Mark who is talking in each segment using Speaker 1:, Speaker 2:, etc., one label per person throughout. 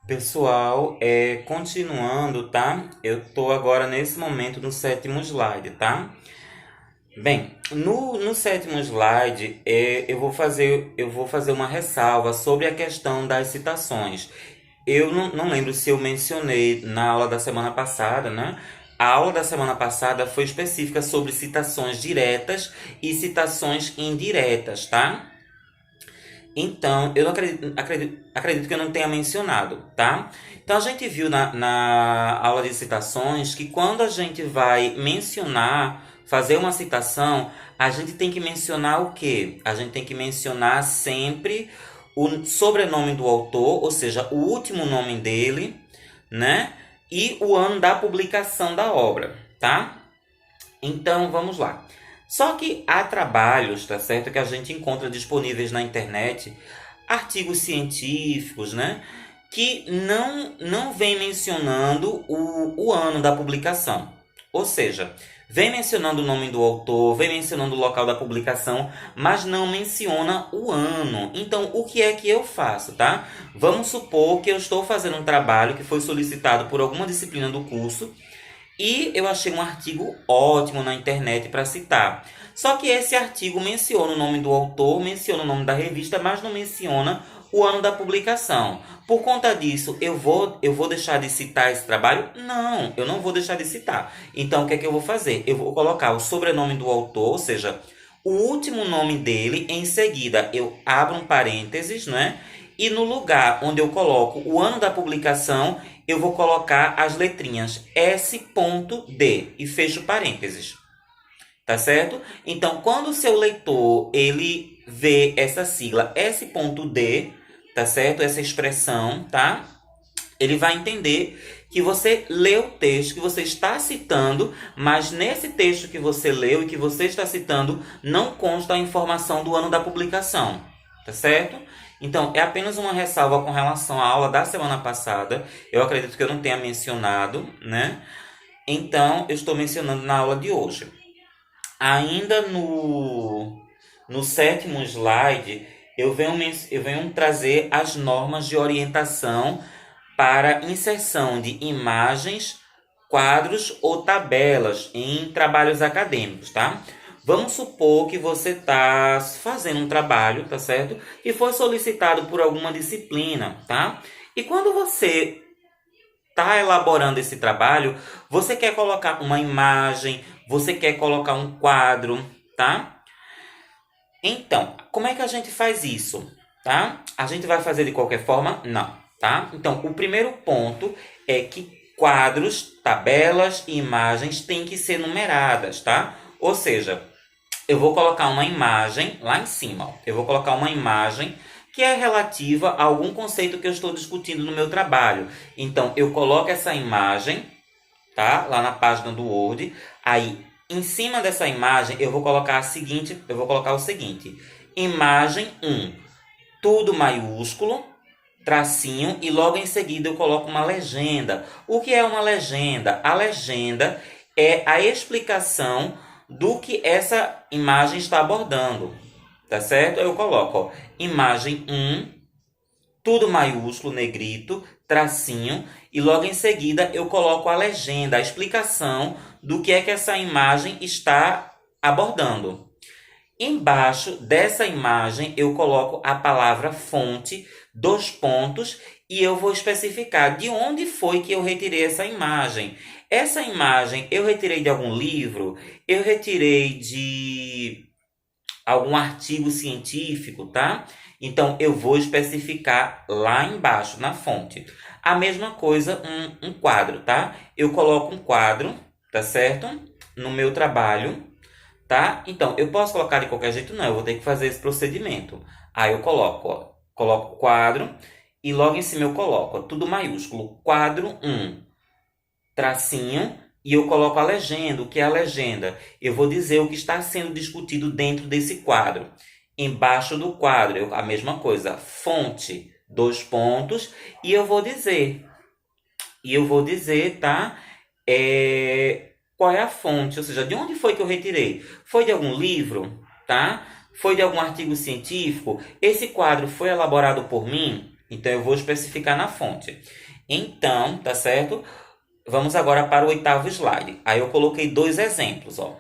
Speaker 1: Pessoal, continuando, tá? Eu tô agora nesse momento no sétimo slide, tá? Bem, no sétimo slide, eu vou fazer uma ressalva sobre a questão das citações. Eu não lembro se eu mencionei na aula da semana passada, né? A aula da semana passada foi específica sobre citações diretas e citações indiretas, tá? Então, eu não acredito que eu não tenha mencionado, tá? Então, a gente viu na aula de citações que quando a gente vai mencionar, fazer uma citação, a gente tem que mencionar o quê? A gente tem que mencionar sempre o sobrenome do autor, ou seja, o último nome dele, né? E o ano da publicação da obra, tá? Então, vamos lá. Só que há trabalhos, tá certo, que a gente encontra disponíveis na internet, artigos científicos, né, que não vem mencionando o ano da publicação. Ou seja, vem mencionando o nome do autor, vem mencionando o local da publicação, mas não menciona o ano. Então, o que é que eu faço, tá? Vamos supor que eu estou fazendo um trabalho que foi solicitado por alguma disciplina do curso e eu achei um artigo ótimo na internet para citar. Só que esse artigo menciona o nome do autor, menciona o nome da revista, mas não menciona o ano da publicação. Por conta disso, eu vou deixar de citar esse trabalho? Não, eu não vou deixar de citar. Então, o que é que eu vou fazer? Eu vou colocar o sobrenome do autor, ou seja, o último nome dele, em seguida eu abro um parênteses, né? E no lugar onde eu coloco o ano da publicação, eu vou colocar as letrinhas S.D e fecho parênteses. Tá certo? Então, quando o seu leitor ele vê essa sigla S.D, tá certo? Essa expressão, tá? Ele vai entender que você leu o texto que você está citando, mas nesse texto que você leu e que você está citando não consta a informação do ano da publicação, tá certo? Então, é apenas uma ressalva com relação à aula da semana passada. Eu acredito que eu não tenha mencionado, né? Então, eu estou mencionando na aula de hoje. Ainda no sétimo slide, eu venho trazer as normas de orientação para inserção de imagens, quadros ou tabelas em trabalhos acadêmicos, tá? Vamos supor que você está fazendo um trabalho, tá certo? E foi solicitado por alguma disciplina, tá? E quando você está elaborando esse trabalho, você quer colocar uma imagem, você quer colocar um quadro, tá? Então, como é que a gente faz isso, tá? A gente vai fazer de qualquer forma? Não, tá? Então, o primeiro ponto é que quadros, tabelas e imagens têm que ser numeradas, tá? Ou seja, eu vou colocar uma imagem lá em cima, ó. Eu vou colocar uma imagem que é relativa a algum conceito que eu estou discutindo no meu trabalho. Então, eu coloco essa imagem, tá? Lá na página do Word. Aí, em cima dessa imagem, eu vou colocar o seguinte: imagem um, tudo maiúsculo, tracinho, e logo em seguida eu coloco uma legenda. O que é uma legenda? A legenda é a explicação do que essa imagem está abordando, tá certo? Eu coloco, ó, imagem um, tudo maiúsculo, negrito, tracinho, e logo em seguida eu coloco a legenda, a explicação do que é que essa imagem está abordando. Embaixo dessa imagem eu coloco a palavra fonte, dois pontos, e eu vou especificar de onde foi que eu retirei essa imagem. Essa imagem eu retirei de algum livro, eu retirei de algum artigo científico, tá? Então eu vou especificar lá embaixo na fonte. A mesma coisa um quadro, tá? Eu coloco um quadro, tá certo? No meu trabalho, tá? Então eu posso colocar de qualquer jeito? Não, eu vou ter que fazer esse procedimento. Aí eu coloco, ó, coloco quadro e logo em cima eu coloco, ó, tudo maiúsculo, quadro um, tracinho, e eu coloco a legenda. O que é a legenda? Eu vou dizer o que está sendo discutido dentro desse quadro. Embaixo do quadro, a mesma coisa, fonte, dois pontos, e eu vou dizer. E eu vou dizer, tá? Qual é a fonte? Ou seja, de onde foi que eu retirei? Foi de algum livro, tá? Foi de algum artigo científico? Esse quadro foi elaborado por mim? Então, eu vou especificar na fonte. Então, tá certo? Vamos agora para o oitavo slide. Aí eu coloquei dois exemplos, ó.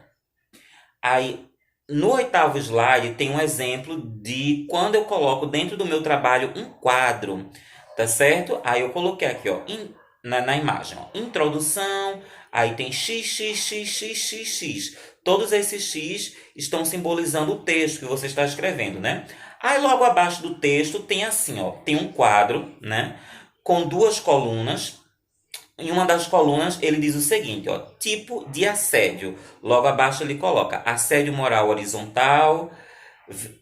Speaker 1: Aí, no oitavo slide, tem um exemplo de quando eu coloco dentro do meu trabalho um quadro, tá certo? Aí eu coloquei aqui, ó, na imagem, ó, introdução, aí tem x. Todos esses x estão simbolizando o texto que você está escrevendo, né? Aí logo abaixo do texto tem assim, ó, tem um quadro, né, com duas colunas. Em uma das colunas, ele diz o seguinte, ó, tipo de assédio. Logo abaixo ele coloca assédio moral horizontal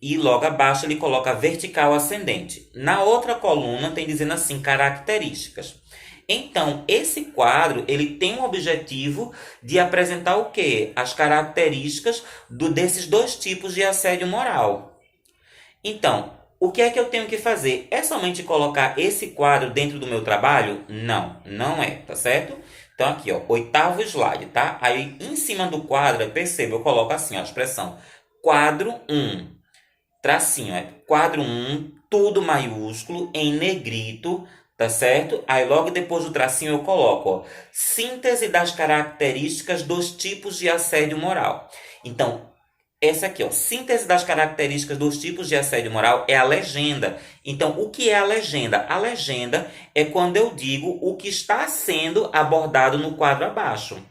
Speaker 1: e logo abaixo ele coloca vertical ascendente. Na outra coluna tem dizendo assim, características. Então, esse quadro, ele tem o objetivo de apresentar o quê? As características desses dois tipos de assédio moral. Então, o que é que eu tenho que fazer? É somente colocar esse quadro dentro do meu trabalho? Não, não é, tá certo? Então, aqui, ó, oitavo slide, tá? Aí, em cima do quadro, perceba, eu coloco assim, ó, a expressão quadro 1, tracinho, é quadro 1, tudo maiúsculo, em negrito, tá certo? Aí, logo depois do tracinho, eu coloco, ó, síntese das características dos tipos de assédio moral. Então, essa aqui, ó, síntese das características dos tipos de assédio moral é a legenda. Então, o que é a legenda? A legenda é quando eu digo o que está sendo abordado no quadro abaixo.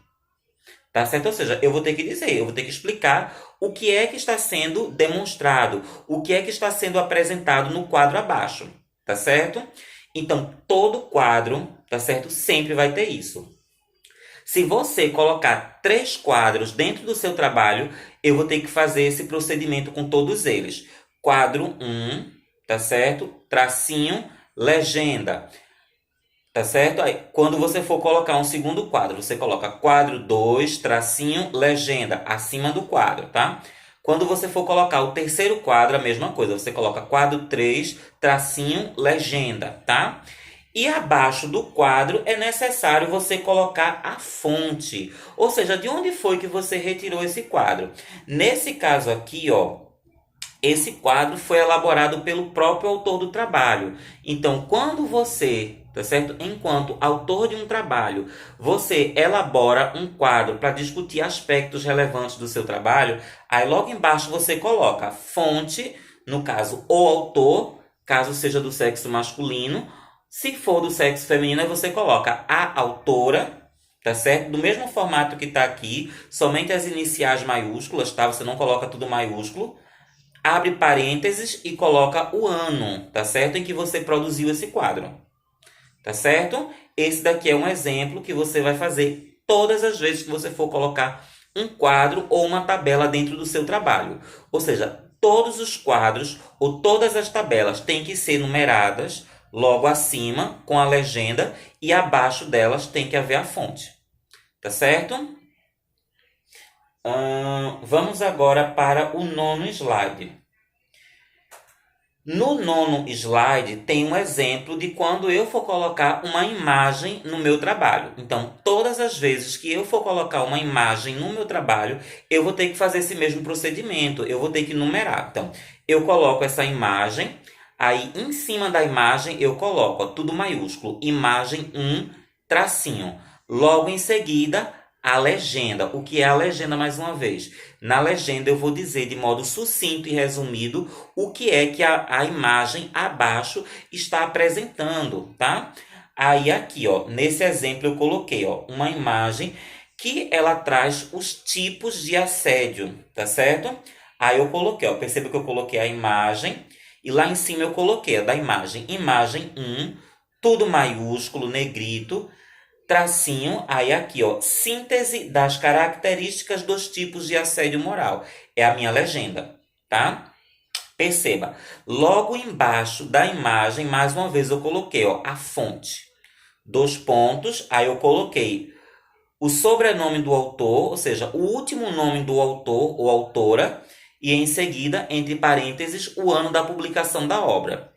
Speaker 1: Tá certo? Ou seja, eu vou ter que dizer, eu vou ter que explicar o que é que está sendo demonstrado, o que é que está sendo apresentado no quadro abaixo. Tá certo? Então, todo quadro, tá certo? Sempre vai ter isso. Se você colocar 3 quadros dentro do seu trabalho, eu vou ter que fazer esse procedimento com todos eles. Quadro 1, tá certo? Tracinho, legenda. Tá certo? Aí, quando você for colocar um segundo quadro, você coloca quadro 2, tracinho, legenda, acima do quadro, tá? Quando você for colocar o terceiro quadro, a mesma coisa. Você coloca quadro 3, tracinho, legenda, tá? E abaixo do quadro é necessário você colocar a fonte. Ou seja, de onde foi que você retirou esse quadro? Nesse caso aqui, ó, esse quadro foi elaborado pelo próprio autor do trabalho. Então, quando você, tá certo? Enquanto autor de um trabalho, você elabora um quadro para discutir aspectos relevantes do seu trabalho, aí logo embaixo você coloca fonte, no caso, o autor, caso seja do sexo masculino. Se for do sexo feminino, aí você coloca a autora, tá certo? Do mesmo formato que está aqui, somente as iniciais maiúsculas, tá? Você não coloca tudo maiúsculo. Abre parênteses e coloca o ano, tá certo? Em que você produziu esse quadro, tá certo? Esse daqui é um exemplo que você vai fazer todas as vezes que você for colocar um quadro ou uma tabela dentro do seu trabalho. Ou seja, todos os quadros ou todas as tabelas têm que ser numeradas logo acima com a legenda e abaixo delas tem que haver a fonte. Tá certo? Vamos agora para o nono slide. No nono slide tem um exemplo de quando eu for colocar uma imagem no meu trabalho. Então, todas as vezes que eu for colocar uma imagem no meu trabalho, eu vou ter que fazer esse mesmo procedimento, eu vou ter que numerar. Então, eu coloco essa imagem. Aí, em cima da imagem, eu coloco, ó, tudo maiúsculo, imagem 1, tracinho. Logo em seguida, a legenda. O que é a legenda, mais uma vez? Na legenda, eu vou dizer de modo sucinto e resumido o que é que a imagem abaixo está apresentando, tá? Aí, aqui, ó, nesse exemplo, eu coloquei, ó, uma imagem que ela traz os tipos de assédio, tá certo? Aí, eu coloquei, ó, perceba que eu coloquei a imagem. E lá em cima eu coloquei da imagem, imagem 1, tudo maiúsculo, negrito, tracinho, aí aqui, ó, síntese das características dos tipos de assédio moral. É a minha legenda, tá? Perceba, logo embaixo da imagem, mais uma vez eu coloquei, ó, a fonte. 2 pontos, aí eu coloquei o sobrenome do autor, ou seja, o último nome do autor ou autora, e em seguida, entre parênteses, o ano da publicação da obra,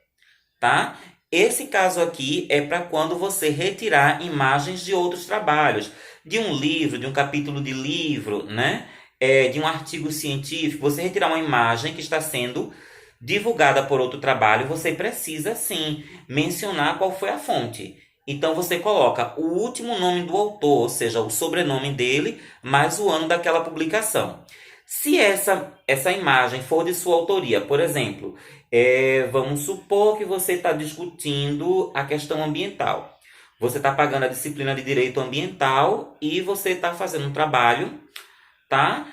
Speaker 1: tá? Esse caso aqui é para quando você retirar imagens de outros trabalhos, de um livro, de um capítulo de livro, né? De um artigo científico, você retirar uma imagem que está sendo divulgada por outro trabalho, você precisa sim mencionar qual foi a fonte. Então você coloca o último nome do autor, ou seja, o sobrenome dele, mais o ano daquela publicação. Se essa imagem for de sua autoria, por exemplo, vamos supor que você está discutindo a questão ambiental. Você está pagando a disciplina de direito ambiental e você está fazendo um trabalho, tá?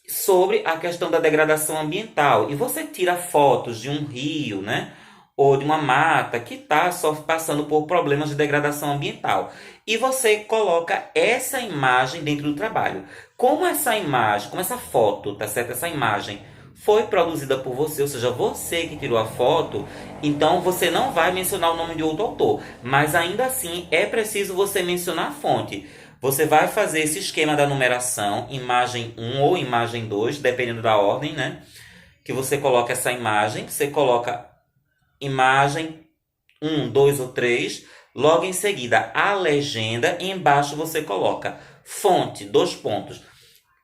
Speaker 1: Sobre a questão da degradação ambiental. E você tira fotos de um rio, né? Ou de uma mata que está só passando por problemas de degradação ambiental. E você coloca essa imagem dentro do trabalho. Como essa imagem, como essa foto, tá certo? Essa imagem foi produzida por você, ou seja, você que tirou a foto, então você não vai mencionar o nome de outro autor. Mas ainda assim é preciso você mencionar a fonte. Você vai fazer esse esquema da numeração, imagem 1 ou imagem 2, dependendo da ordem, né? Que você coloca essa imagem, você coloca imagem 1, 2 ou 3, logo em seguida a legenda e embaixo você coloca fonte, 2 pontos.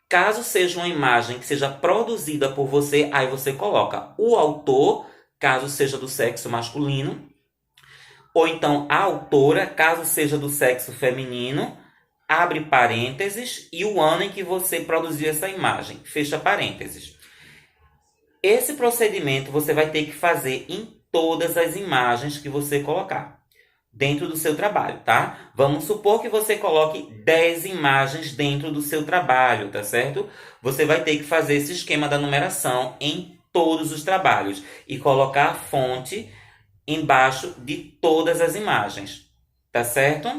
Speaker 1: Caso seja uma imagem que seja produzida por você, aí você coloca o autor, caso seja do sexo masculino, ou então a autora, caso seja do sexo feminino, abre parênteses e o ano em que você produziu essa imagem, fecha parênteses. Esse procedimento você vai ter que fazer em todas as imagens que você colocar dentro do seu trabalho, tá? Vamos supor que você coloque 10 imagens dentro do seu trabalho, tá certo? Você vai ter que fazer esse esquema da numeração em todos os trabalhos e colocar a fonte embaixo de todas as imagens, tá certo?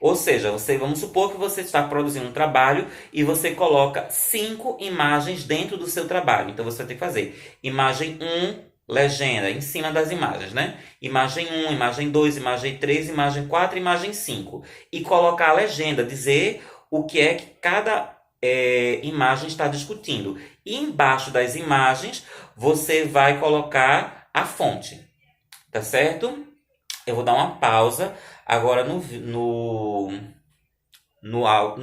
Speaker 1: Ou seja, vamos supor que você está produzindo um trabalho e você coloca 5 imagens dentro do seu trabalho. Então você vai ter que fazer imagem 1, legenda, em cima das imagens, né? Imagem 1, imagem 2, imagem 3, imagem 4, imagem 5. E colocar a legenda, dizer o que é que cada imagem está discutindo. E embaixo das imagens você vai colocar a fonte, tá certo? Eu vou dar uma pausa agora no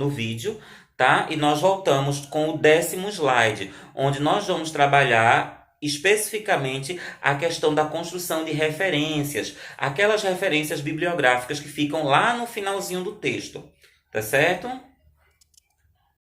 Speaker 1: vídeo, tá? E nós voltamos com o 10º slide, onde nós vamos trabalhar especificamente a questão da construção de referências, aquelas referências bibliográficas que ficam lá no finalzinho do texto, tá certo?